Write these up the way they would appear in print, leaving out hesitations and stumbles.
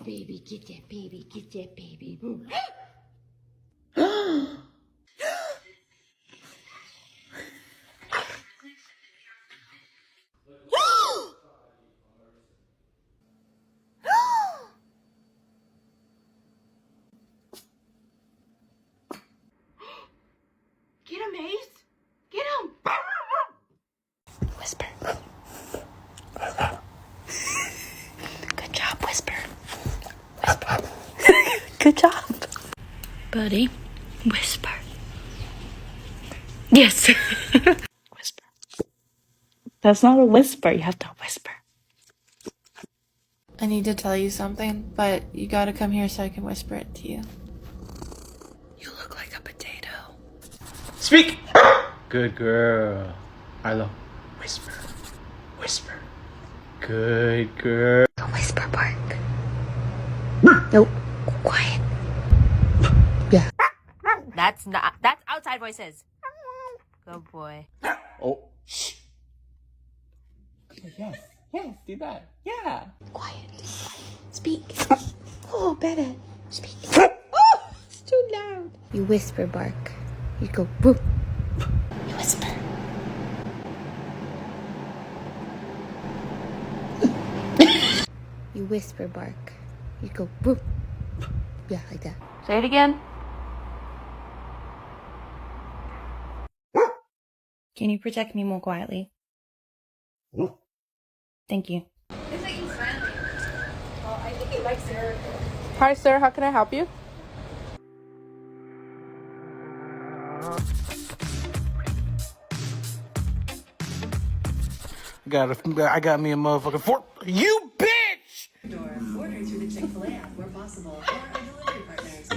baby, get that baby, get that baby. Get him, Ace. Get him. Whisper. Good job, Whisper. Whisper. Good job. Buddy, whisper. Yes. Whisper. That's not a whisper. You have to whisper. I need to tell you something, but you gotta come here so I can whisper it to you. You look like a potato. Speak! Good girl. Arlo, whisper. Whisper. Good girl. A whisper bark. Nope. Quiet. Yeah. That's outside voices. Good boy. Oh, shh. Yes, yes, do that. Yeah. Quiet. Speak. Oh, better. Speak. Oh, it's too loud. You whisper bark. You go boo. You whisper. You whisper bark. You go boo. Yeah, like that. Say it again. Can you protect me more quietly? Thank you. Hi, sir. How can I help you? I got me a motherfucking fork. You bitch! Order through the Chick-fil-A app where possible, or our delivery partners.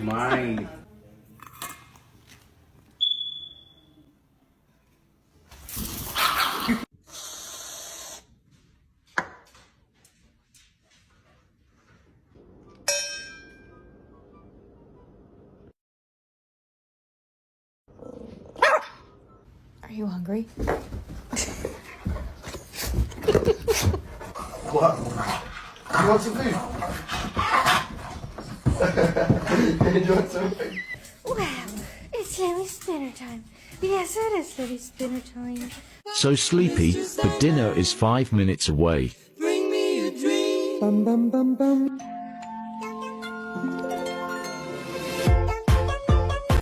Mine. Are you hungry? What? You want some food? You want some food? Well, it's Lily's dinner time. Yes, it is Lily's dinner time. So sleepy, but dinner is 5 minutes away. Bum bum bum bum.